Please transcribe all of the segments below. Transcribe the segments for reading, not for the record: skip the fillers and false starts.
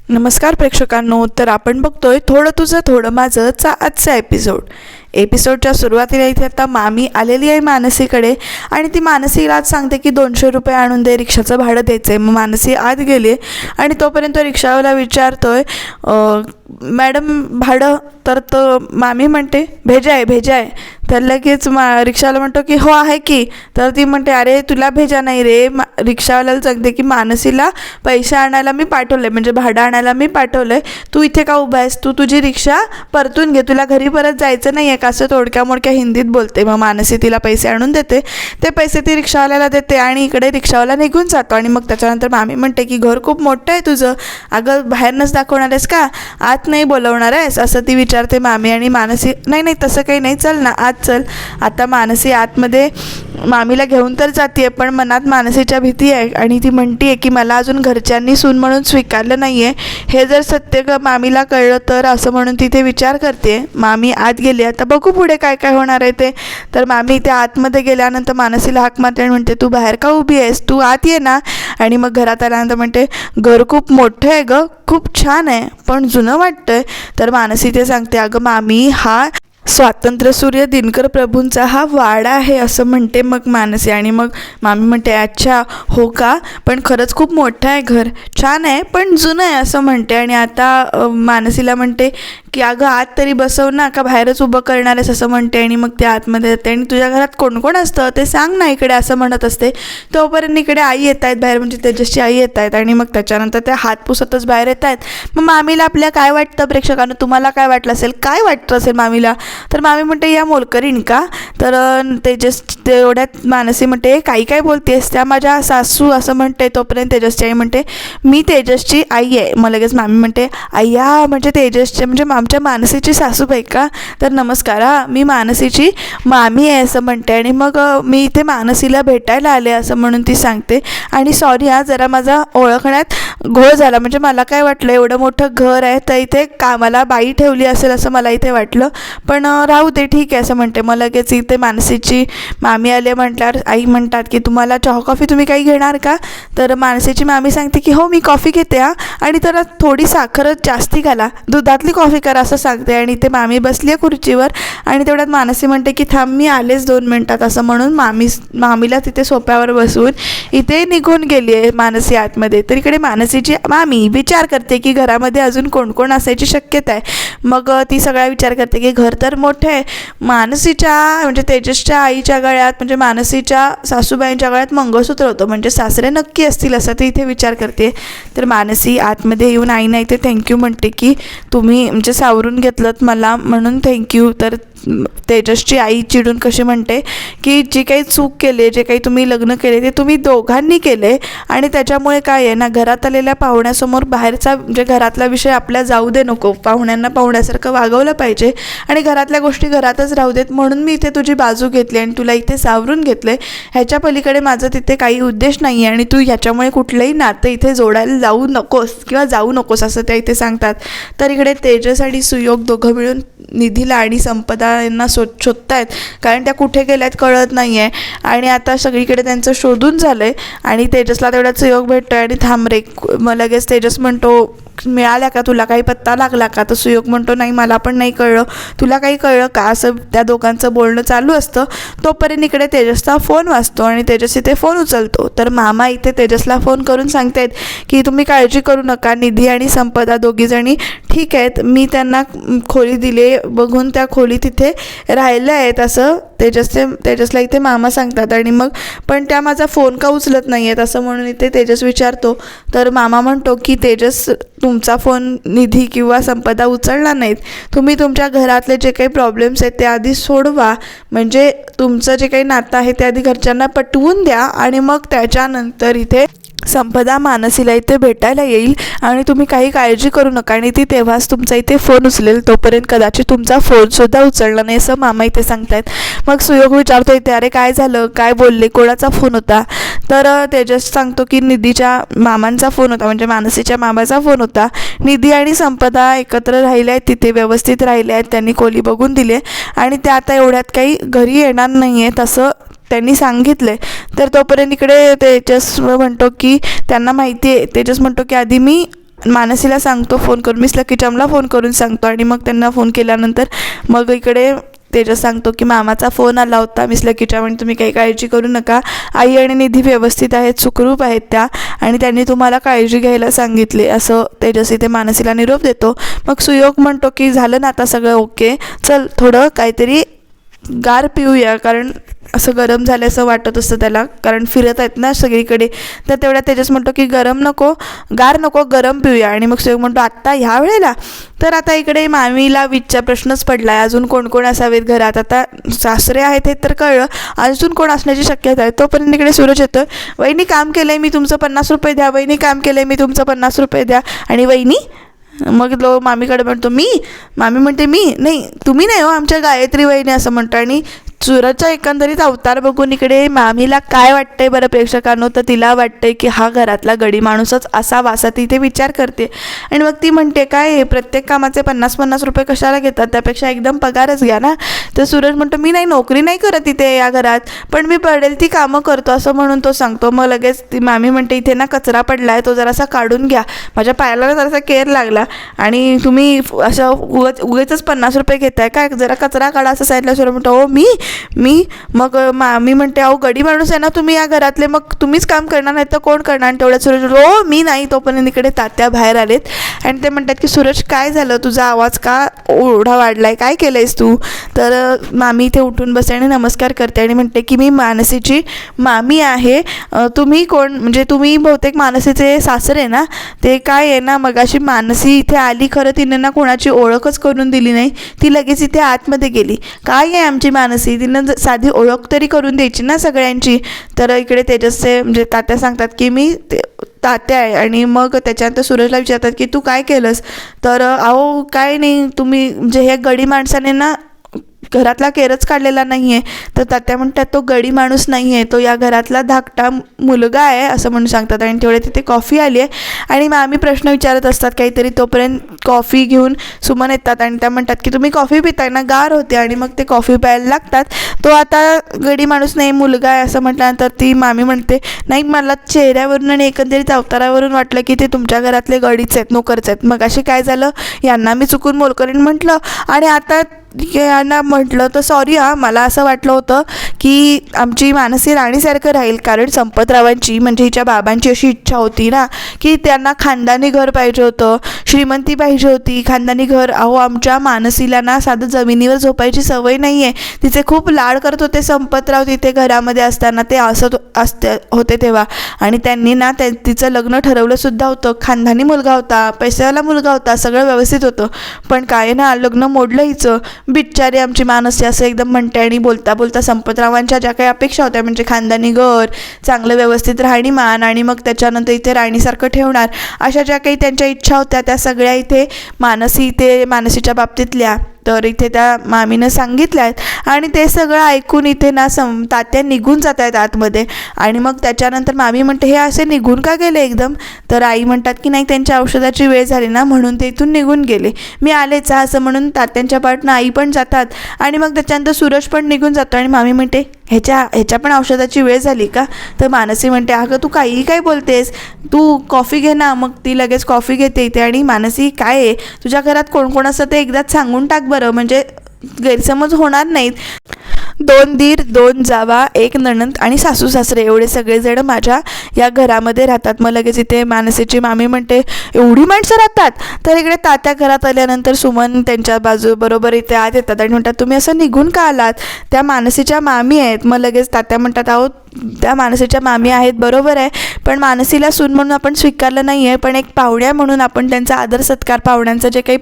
नमस्कार प्रेक्षकांनो. तर आपण बघतोय थोडं तुझं थोडं माझंचा आजचा एपिसोडच्या सुरुवातीला इथे आता मामी आलेली आहे मानसीकडे आणि ती मानसीला आज सांगते की 200 रुपये आणून दे, रिक्षाचं भाडं द्यायचं आहे. मग मानसी आत गेली आणि तोपर्यंत रिक्षावाला विचारतोय मॅडम भाडं. तर तो मामी म्हणते भेजा आहे. तर लगेच रिक्षावाला म्हणतो की हो आहे की. तर ती म्हणते अरे तुला भेजा नाही रे. रिक्षावाल्याला सांगते की मानसीला पैसे आणायला मी पाठवलं म्हणजे भाडं आणायला मी पाठवलं आहे. तू इथे का उभा आहेस, तू तुझी रिक्षा परतून घे, तुला घरी परत जायचं नाही आहे का, असं तोडक्या मोडक्या हिंदीत बोलते. मग मानसी तिला पैसे आणून देते. ते पैसे ती रिक्षावाल्याला देते आणि इकडे रिक्षावाला निघून जातो. आणि मग त्याच्यानंतर मामी म्हणते की घर खूप मोठं आहे तुझं, अगं बाहेरनंच दाखवणार आहेस का, आत नाही बोलवणार आहेस, असं ती विचारते मामी. आणि मानसी नाही तसं काही नाही, चल ना आत चल. आता मानसी आतमध्ये मामीला घेऊन तर जाते पण मनात मानसीच्या भीती आहे आणि ती म्हणते की मला अजून घरच्यांनी सून म्हणून स्वीकारलं नाही आहे, हे जर सत्य मामीला कळलं तर, असं म्हणून तिथे विचार करते. मामी आत गेली. आता बघू पुढे काय काय होणार आहे ते. तर मामी त्या आतमध्ये गेल्यानंतर मानसीला हाक मारते आणि म्हणते तू बाहेर का उभी आहेस, तू आत ये ना. आणि मग घरात आल्यानंतर म्हणते घर खूप मोठं आहे गं, खूप छान आहे पण जुनं वाटतंय. तर मानसी ते सांगते अगं मामी हा स्वातंत्र्यसूर्य दिनकर प्रभूंचा हा वाडा आहे असं म्हणते मग मानसी. आणि मग मामी म्हणते अच्छा हो का, पण खरंच खूप मोठं आहे घर, छान आहे पण जुनं आहे असं म्हणते. आणि आता मानसीला म्हणते की अगं आत तरी बसव ना, का बाहेरच उभं करणार आहेस असं म्हणते. आणि मग ते आतमध्ये येते आणि तुझ्या घरात कोण कोण असतं ते सांग ना इकडे असं म्हणत असते. तोपर्यंत इकडे आई येत आहेत बाहेर, म्हणजे तेजसची आई येत आहेत. आणि मग त्याच्यानंतर त्या हात पुसतच बाहेर येत आहेत. मग मामीला आपल्या काय वाटतं प्रेक्षकांना, तुम्हाला काय वाटलं असेल, काय वाटतं असेल मामीला. तर मामी म्हणते या मोलकरीण का. तर तेजस तेवढ्यात मानसी म्हणते काही काय बोलतेस, त्या माझ्या सासू असं म्हणते. तोपर्यंत तेजसची आई म्हणते मी तेजसची आई आहे. मग लगेच मामी म्हणते आय्या म्हणजे तेजसचे म्हणजे आमच्या मानसीची सासूबाई का. तर नमस्कार मी मानसीची मामी आहे असं म्हणते. आणि मग मी इथे मानसीला भेटायला आले असं म्हणून ती सांगते. आणि सॉरी जरा माझा ओळखण्यात घोळ झाला, म्हणजे मला काय वाटलं एवढं मोठं घर आहे तर इथे कामाला बाई ठेवली असेल असं मला इथे वाटलं, पण राहू दे ठीक आहे असं म्हणते. मग लगेच इथे मानसीची मामी आले म्हटल्यावर आई म्हणतात की तुम्हाला चहा कॉफी तुम्ही काही घेणार का. तर मानसीची मामी सांगते की हो मी कॉफी घेते आणि त्याला थोडी साखरच जास्ती घाला, दुधातली कॉफी करा असं सांगते. आणि ते मामी बसली आहे खुर्चीवर आणि तेवढ्यात मानसी म्हणते की थांब मी आलेच 2 मिनिटात असं म्हणून मामीला तिथे सोफ्यावर बसवून इथे निघून गेली आहे मानसी आतमध्ये. तर इकडे मानसीची मामी विचार करते की घरामध्ये अजून कोण कोण असायची शक्यता आहे. मग ती सगळा विचार करते की घर तर मोठं आहे, मानसीच्या म्हणजे तेजसच्या आईच्या गळ्यात म्हणजे मानसीच्या सासूबाईंच्या गळ्यात मंगळसूत्र होतं, म्हणजे सासरे नक्की असतील असं ती इथे विचार करते. तर मानसी आतमध्ये येऊन आईना इथे थँक्यू म्हणते की तुम्ही म्हणजे सावरून घेतलंत मला म्हणून थँक्यू. तर तेजसची आई चिडून कशी म्हणते की जी काही चूक केली, जे काही तुम्ही लग्न केले ते तुम्ही दोघांनी केले आणि त्याच्यामुळे काय आहे ना, घरात आलेल्या पाहुण्यासमोर बाहेरचा म्हणजे घरातला विषय आपल्या जाऊ दे नको, पाहुण्यांना पाहुण्यासारखं वागवलं पाहिजे आणि घरातल्या गोष्टी घरातच राहू देत, म्हणून मी इथे तुझी बाजू घेतली आणि तुला इथे सावरून घेतले. ह्याच्या पलीकडे माझं तिथे काही उद्देश नाही आहे आणि तू ह्याच्यामुळे कुठलंही नातं इथे जोडायला जाऊ नकोस असं त्या इथे सांगतात. तर इकडे तेजस आणि सुयोग दोघं मिळून निधीला आणि संपदा यांना शोधतायत, कारण त्या कुठे गेल्यात कळत नाही आहे. आणि आता सगळीकडे त्यांचं शोधून झालं आहे आणि तेजसला तेवढाच सुयोग भेटतो आहे. आणि थांब रे, मग लगेच तेजस म्हणतो मिळाल्या का, तुला काही पत्ता लागला का. तर सुयोग म्हणतो नाही मला पण नाही कळलं, तुला काही कळलं का, असं त्या दोघांचं बोलणं चालू असतं. तोपर्यंत इकडे तेजसचा फोन वाजतो आणि तेजस इथे फोन उचलतो. तर मामा इथे तेजसला फोन करून सांगतायत की तुम्ही काळजी करू नका, निधी आणि संपदा दोघीजणी ठीक आहेत, मी त्यांना खोली दिली बघून त्या खोली तिथे राहिल्या आहेत असं तेजसला इथे मामा सांगतात. आणि मग पण त्या माझा फोन का उचलत नाही आहेत असं म्हणून इथे तेजस विचारतो. तर मामा म्हणतो की तेजस तुमचा फोन निधी किंवा संपदा उचलणार नाहीत, तुम्ही तुमच्या घरातले जे काही प्रॉब्लेम्स आहेत ते आधी सोडवा, म्हणजे तुमचं जे काही नातं आहे ते आधी घरच्यांना पटवून द्या आणि मग त्याच्यानंतर इथे संपदा मानसीला इथे भेटायला येईल आणि तुम्ही काही काळजी करू नका आणि ती तेव्हाच तुमचा इथे फोन उचलेल, तोपर्यंत कदाचित तुमचा फोनसुद्धा उचलला नाही असं मामा इथे सांगतायत. मग सुयोग विचारतो इथे अरे काय झालं, काय बोलले, कोणाचा फोन होता. तर तेजस सांगतो की निधीच्या मामांचा फोन होता, म्हणजे मानसीच्या मामाचा फोन होता. निधी आणि संपदा एकत्र राहिल्या आहेत, तिथे व्यवस्थित राहिल्या आहेत, त्यांनी खोली बघून दिले आणि त्या आता एवढ्यात काही घरी येणार नाही आहेत असं त्यांनी सांगितले. तर तोपर्यंत इकडे तेजस म्हणतो की त्यांना माहिती आहे, तेजस म्हणतो की आधी मी मानसीला सांगतो फोन करून, मिस लकी चार्मला फोन करून सांगतो. आणि मग त्यांना फोन केल्यानंतर मग इकडे तेजस सांगतो की मामाचा फोन आला होता मिस लकी चार्म, आणि तुम्ही काही काळजी करू नका, आई आणि निधी व्यवस्थित आहेत, सुखरूप आहेत त्या, आणि त्यांनी तुम्हाला काळजी घ्यायला सांगितले, असं तेजस इथे मानसीला निरोप देतो. मग सुयोग म्हणतो की झालं ना आता सगळं ओके, चल थोडं काहीतरी गार पिऊया, कारण असं गरम झाल्याचं वाटत असतं त्याला, कारण फिरत आहेत ना सगळीकडे. तर तेवढ्या तेजस म्हणतो की गरम नको, गार नको, गरम पिऊया. आणि मग सुयोग म्हणतो आत्ता ह्या वेळेला. तर आता इकडे मामीला प्रश्नच पडला आहे, अजून कोण कोण असावेत घरात. आता सासरे आहेत हे तर कळलं, अजून कोण असण्याची शक्यता आहे. तोपर्यंत इकडे सूरज येतो, वहिनी काम केलं आहे मी, तुमचं 50 रुपये द्या, वहिनी काम केलं आहे मी, तुमचं 50 रुपये द्या. आणि वहिनी मग मामीकडे म्हणतो मामी म्हणते मी नाही, तुम्ही नाही हो, आमच्या गायत्री वहिनी असं म्हणतो. आणि सूरजचा एकंदरीत अवतार बघून इकडे मामीला काय वाटतंय बरं प्रेक्षकांनो, तर तिला वाटतंय की हा घरातला गडी माणूसच असावा, असा ती इथे विचार करते. आणि मग ती म्हणते काय प्रत्येक कामाचे 50-50 रुपये कशाला घेतात, त्यापेक्षा एकदम पगारच घ्या ना. तर सूरज म्हणतो मी नाही, नोकरी नाही करत इथे या घरात, पण मी पडेल ती कामं करतो, असं म्हणून तो सांगतो. मग लगेच ती मामी म्हणते इथे ना कचरा पडला आहे, तो जरासा काढून घ्या, माझ्या पायाला जरासा केर लागला, आणि तुम्ही असं उगेच 50 रुपये घेताय काय, जरा कचरा काढा असं सांगितलं. सूरज म्हणतो हो मी मग मामी म्हणते अहो गडी माणूस आहे ना तुम्ही या घरातले, मग तुम्हीच काम करणार नाही तर कोण करणार. आणि तेवढ्यात सूरज हो मी नाही. तोपर्यंत इकडे तात्या बाहेर आलेत आणि ते म्हणतात की सूरज काय झालं, तुझा आवाज का ओढा वाढलाय, काय केलंयस तू. तर मामी इथे उठून बसते आणि नमस्कार करते आणि म्हणते की मी मानसीची मामी आहे, तुम्ही कोण, म्हणजे तुम्ही बहुतेक मानसीचे सासरे ना. ते काय आहे ना, मग अशी मानसी इथे आली, खरं तिने ना कोणाची ओळखच करून दिली नाही, ती लगेच इथे आतमध्ये गेली. काय आहे आमची मानसी, तिनं साधी ओळख तरी करून द्यायची ना सगळ्यांची. तर इकडे तेजसचे म्हणजे तात्या सांगतात की मी तात्या आहे. आणि मग त्याच्यानंतर सूरजला विचारतात की तू काय केलंस. तर अहो काय नाही, तुम्ही म्हणजे हे गडी माणसाने ना घरातला केरच काढलेला नाही आहे. तर तात्या म्हणतात तो गडी माणूस नाही आहे, तो या घरातला धाकटा मुलगा आहे असं म्हणून सांगतात. आणि तेवढे तिथे कॉफी आली आहे आणि मामी प्रश्न विचारत असतात काहीतरी, तोपर्यंत कॉफी घेऊन सुमन येतात आणि त्या म्हणतात की तुम्ही कॉफी पिताय ना, गार होते. आणि मग ते कॉफी प्यायला लागतात. तो आता गडी माणूस नाही मुलगा आहे असं म्हटल्यानंतर ती मामी म्हणते नाही, मला चेहऱ्यावरून आणि एकंदरीत अवतारावरून वाटलं की ते तुमच्या घरातले गडीच आहेत, नोकरच आहेत. मग असे काय झालं, यांना मी चुकून मोलकरीण म्हटलं आणि आता यांना म्हटलं तर सॉरी हां, मला असं वाटलं होतं की आमची मानसी राणीसारखं राहील, कारण संपतरावांची म्हणजे हिच्या बाबांची अशी इच्छा होती ना की त्यांना खानदानी घर पाहिजे होतं, श्रीमंती पाहिजे होती, खानदानी घर. अहो आमच्या मानसीला ना साधं जमिनीवर झोपायची सवय नाही आहे, तिचे खूप लाड करत होते संपतराव तिथे घरामध्ये असताना, ते असते होते तेव्हा. आणि त्यांनी ना तिचं लग्न ठरवलंसुद्धा होतं, खानदानी मुलगा होता, पैशावाला मुलगा होता, सगळं व्यवस्थित होतं. पण काय ना लग्न मोडलं हिचं, बिचारी आमची मानसी असं एकदम म्हणते. आणि बोलता बोलता संपतरावांच्या ज्या काही अपेक्षा होत्या म्हणजे खानदानी घर, चांगलं व्यवस्थित राहणीमान आणि मग त्याच्यानंतर इथे राणीसारखं ठेवणार, अशा ज्या काही त्यांच्या इच्छा होत्या त्या सगळ्या इथे मानसीच्या बाबतीतल्या तर इथे त्या मामीनं सांगितल्या आहेत. आणि ते सगळं ऐकून इथे ना तात्या निघून जात आहेत आतमध्ये. आणि मग त्याच्यानंतर मामी म्हणते हे असे निघून का गेले एकदम. तर आई म्हणतात की नाही, त्यांच्या औषधाची वेळ झाली ना म्हणून ते इथून निघून गेले, मी आलेच असं म्हणून तात्यांच्या पाठनं आई पण जातात. आणि मग त्याच्यानंतर सूरज पण निघून जातो. आणि मामी म्हणते ह्याच्या पण औषधाची वेळ झाली का. तर मानसी म्हणते अगं तू काहीही काय बोलतेस, तू कॉफी घे ना. मग ती लगेच कॉफी घेते इथे. आणि मानसी काय आहे, तुझ्या घरात कोण कोण असतं ते एकदाच सांगून टाक बरं, म्हणजे गैरसमज होणार नाहीत. 2 दीर, 2 जावा, 1 नणंद आणि सासू सासरे एवढे सगळेजण माझ्या या घरामध्ये राहतात. मग लगेच इथे मानसीची मामी म्हणते एवढी माणसं राहतात. तर इकडे तात्या घरात आल्यानंतर सुमन त्यांच्या बरोबर इथे आत येतात आणि म्हणतात तुम्ही असं निघून का आलात, त्या मानसीच्या मामी आहेत. मग लगेच तात्या म्हणतात अहो त्या मानसीच्या मामी आहेत बरोबर आहे, पण मानसीला सून म्हणून आपण स्वीकारलं नाही आहे, पण एक पाहुण्या म्हणून आपण त्यांचा आदर सत्कार, पाहुण्यांचं जे काही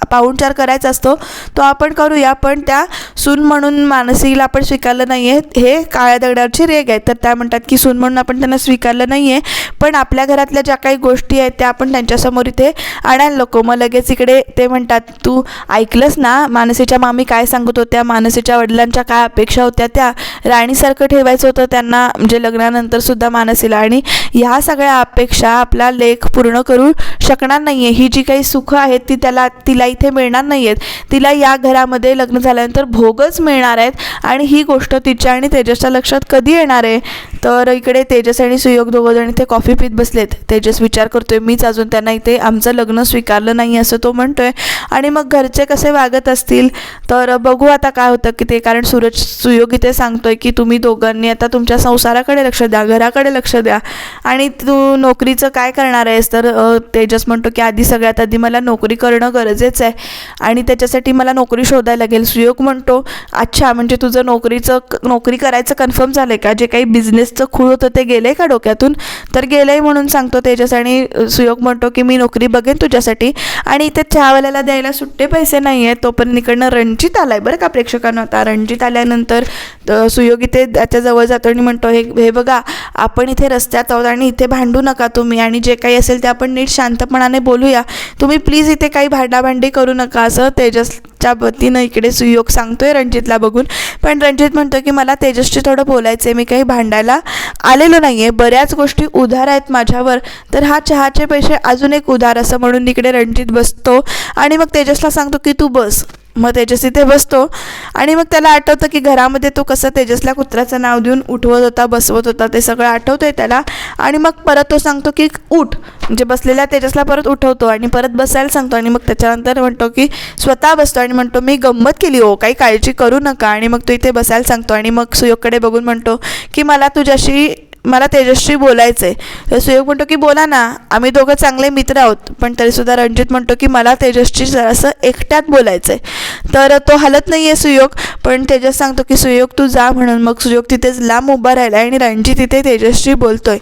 पाहुणचार करायचा असतो तो आपण करूया, पण त्या सून म्हणून मानसीला आपण स्वीकारलं नाही आहे, हे काळ्या दगडावरची रेग आहे. तर त्या म्हणतात की सून म्हणून आपण त्यांना स्वीकारलं नाही आहे, पण आपल्या घरातल्या ज्या काही गोष्टी आहेत त्या आपण त्यांच्यासमोर इथे आणायला नको. मग लगेच इकडे ते म्हणतात तू ऐकलंस ना मानसीच्या मामी काय सांगत होत्या, मानसीच्या वडिलांच्या काय अपेक्षा होत्या, त्या राणीसारखं ठेवायचं होतं त्यांना म्हणजे लग्नानंतरसुद्धा मानसीला, आणि ह्या सगळ्या अपेक्षा आपला लेख पूर्ण करू शकणार नाही आहे. ही जी काही सुखं आहेत ती तिला इथे मिळणार नाही आहेत, तिला या घरामध्ये लग्न झाल्यानंतर भोगच मिळणार आहेत आणि ही गोष्ट तिच्या आणि तेजसच्या लक्षात कधी येणार आहे. तर इकडे तेजस आणि सुयोग दोघंजण इथे कॉफी पीत बसलेत. तेजस विचार करतोय, मीच अजून त्यांना इथे आमचं लग्न स्वीकारलं नाही असं तो म्हणतोय आणि मग घरचे कसे वागत असतील तर बघू आता काय होतं की ते. कारण सुयोग इथे सांगतोय की तुम्ही दोघांनी आता तुमच्या संसाराकडे लक्ष द्या, घराकडे लक्ष द्या आणि तू नोकरीचं काय करणार आहेस. तर तेजस म्हणतो की आधी सगळ्यात आधी मला नोकरी करणं गरजेचं आहे आणि त्याच्यासाठी मला नोकरी शोधायला लागेल. सुयोग म्हणतो अच्छा, म्हणजे तुझं नोकरी करायचं कन्फर्म झालं आहे का, जे काही बिझनेसचं खूळ होतं ते गेलं आहे का डोक्यातून. तर गेलं आहे म्हणून सांगतो तेजस आणि सुयोग म्हणतो की मी नोकरी बघेन तुझ्यासाठी आणि इथे चहावाल्याला द्यायला सुट्टे पैसे नाही आहेत. तोपर्यंत इकडनं रणजित आला आहे बरं का प्रेक्षकांना. आता रणजित आल्यानंतर सुयोग इथे त्याच्याजवळ जातो आणि म्हणतो हे बघा, आपण इथे रस्त्यात आहोत आणि इथे भांडू नका तुम्ही आणि जे काही असेल ते आपण नीट शांतपणाने बोलूया, तुम्ही प्लीज इथे काही भांडाभांडी करू नका असं तेजसच्या वतीनं इकडे सुयोग सांगतोय रणजितला बघून. पण रणजित म्हणतो की मला तेजसशी थोडं बोलायचं आहे, मी काही भांडायला आलेलो नाही आहे, बऱ्याच गोष्टी उधार आहेत माझ्यावर, तर हा चहाचे पैसे अजून एक उधार असं म्हणून इकडे रणजित बसतो आणि मग तेजसला सांगतो की तू बस. मग तेजस इथे बसतो आणि मग त्याला आठवतं की घरामध्ये तो कसं तेजसला कुत्र्याचं नाव देऊन उठवत होता, बसवत होता, ते सगळं आठवतं आहे त्याला. आणि मग परत तो सांगतो की उठ, म्हणजे बसलेल्या तेजसला परत उठवतो आणि परत बसायला सांगतो आणि मग त्याच्यानंतर म्हणतो की स्वतः बसतो आणि म्हणतो मी गंमत केली हो, काही काळजी करू नका. आणि मग तो इथे बसायला सांगतो आणि मग सुयोगकडे बघून म्हणतो की मला तेजसशी बोलायचं आहे. तर सुयोग म्हणतो की बोला ना, आम्ही दोघं चांगले मित्र आहोत. पण तरीसुद्धा रणजित म्हणतो की मला तेजसशी जरासं एकट्यात बोलायचं आहे. तर तो हलत नाही आहे सुयोग, पण तेजस सांगतो की सुयोग तू जा म्हणून. मग सुयोग तिथेच लांब उभा राहिला आणि रणजित तिथे तेजसशी बोलतोय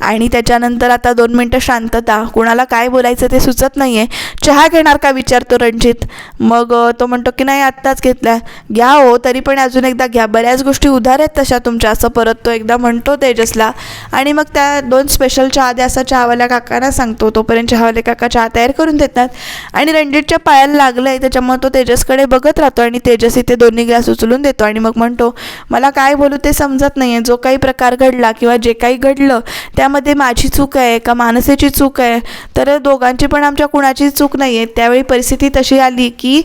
आणि त्याच्यानंतर आता 2 मिनटं शांतता. कुणाला काय बोलायचं ते सुचत नाही आहे. चहा घेणार का विचारतो रणजित. मग तो म्हणतो की नाही आत्ताच घेतला. घ्या हो, तरी पण अजून एकदा घ्या, बऱ्याच गोष्टी उधार आहेत तशा तुमच्या असं परत तो एकदा म्हणतो तेजसला. आणि मग त्या 2 स्पेशल चहा द्या असं चहावाल्या काकांना सांगतो. तोपर्यंत चहावाले काका चहा तयार करून देतात आणि रणजितच्या पायाला लागलं आहे त्याच्यामुळे तो तेजसकडे बघत राहतो आणि तेजस इथे 2 ग्लास उचलून देतो आणि मग म्हणतो मला काय बोलू ते समजत नाही आहे. जो काही प्रकार घडला किंवा जे काही घडलं त्यामध्ये माझी चूक आहे का मानसीची चूक आहे, तर दोघांची पण आमच्या कुणाची चूक नाही आहे. त्यावेळी परिस्थिती तशी आली की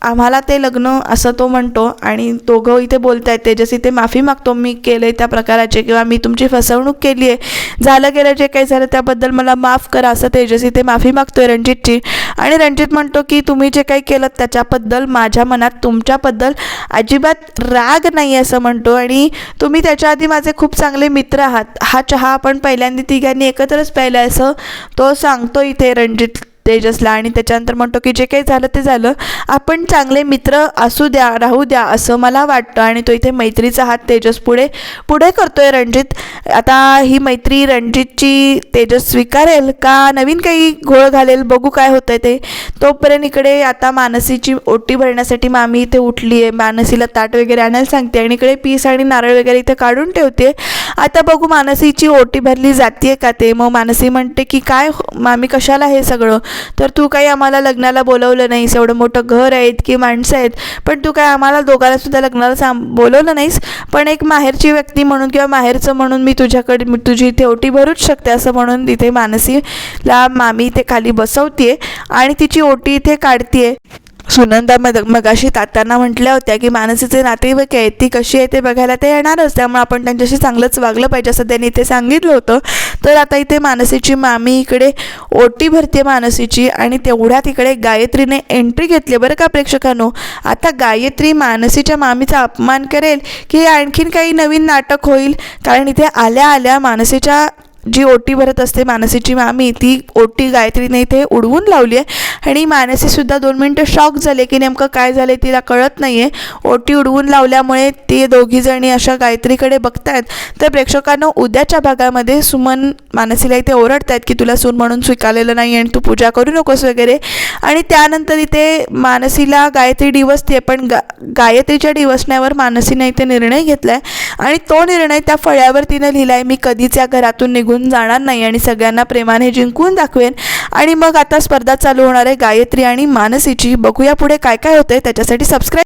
आम्हाला ते लग्न असं तो म्हणतो आणि दोघं इथे बोलत आहेत. तेजस इथे माफी मागतो, मी केलं आहे त्या प्रकाराचे किंवा मी तुमची फसवणूक केली आहे, झालं गेलं जे काही झालं त्याबद्दल मला माफ करा असं तेजस इथे माफी मागतोय रणजितची. आणि रणजित म्हणतो की तुम्ही जे काही केलं त्याच्याबद्दल माझ्या मनात तुमच्याबद्दल अजिबात राग नाही असं म्हणतो आणि तुम्ही त्याच्या आधी माझे खूप चांगले मित्र आहात. हा चहा आपण पहिल्यांदा तिघांनी एकत्रच प्यायला असं तो सांगतो इथे रणजित तेजसला. आणि त्याच्यानंतर म्हणतो की जे काही झालं ते झालं, आपण चांगले मित्र असू द्या, राहू द्या असं मला वाटतं. आणि तो इथे मैत्रीचा हात तेजस पुढे करतोय रणजित. आता ही मैत्री रणजितची तेजस स्वीकारेल का नवीन काही घोळ घालेल बघू काय होतंय ते. तोपर्यंत इकडे आता मानसीची ओटी भरण्यासाठी मामी इथे उठली आहे, मानसीला ताट वगैरे आणायला सांगते आणि इकडे पीस आणि नारळ वगैरे इथे काढून ठेवते. आता बघू मानसीची ओटी भरली जाते का ते. मग मानसी म्हणते की काय मामी कशाला हे सगळं, तर तू काही आम्हाला लग्नाला बोलवलं नाहीस, एवढं मोठं घर आहे, इतकी माणसं आहेत, पण तू काय आम्हाला दोघांना सुद्धा लग्नाला बोलवलं नाहीस. पण एक माहेरची व्यक्ती म्हणून किंवा माहेरचं म्हणून मी तुझी इथे ओटी भरूच शकते असं म्हणून तिथे मानसीला मामी इथे खाली बसवते आणि तिची ओटी इथे काढते. सुनंदा मगाशी तात्यांना म्हटल्या होत्या की मानसीचे नातेवाईक आहेत, ती कशी आहे ते बघायला ते येणारच, त्यामुळे आपण त्यांच्याशी चांगलंच वागलं पाहिजे असं त्यांनी इथे सांगितलं होतं. तर आता इथे मानसीची मामी इकडे ओटी भरते मानसीची आणि तेवढ्यात इकडे गायत्रीने एंट्री घेतली बरं का प्रेक्षकांनो. आता गायत्री मानसीच्या मामीचा अपमान करेल की आणखीन काही नवीन नाटक होईल, कारण इथे आल्या आल्या मानसीच्या जी ओटी भरत असते मानसीची मामी, ती ओटी गायत्रीने इथे उडवून लावली आहे आणि मानसीसुद्धा 2 मिनटं शॉक झाले की नेमकं काय झालं तिला कळत नाही आहे. ओटी उडवून लावल्यामुळे ते दोघीजणी अशा गायत्रीकडे बघतायत. तर प्रेक्षकांना उद्याच्या भागामध्ये सुमन मानसीला इथे ओरडतायत की तुला सून म्हणून स्वीकारलेलं नाही आणि तू पूजा करू नकोस वगैरे. आणि त्यानंतर इथे मानसीला गायत्री डिवसते, पण गायत्रीच्या डिवसण्यावर मानसीने इथे निर्णय घेतला आहे आणि तो निर्णय त्या फळ्यावर तिने लिहिला आहे, मी कधीच या घरातून निघून जाणार नाही आणि सगळ्यांना प्रेमाने जिंकून दाखवेन. आणि मग आता स्पर्धा चालू होणार आहे गायत्री आणि मानसीची. बघूया पुढे काय काय होतंय. त्याच्यासाठी सबस्क्राईब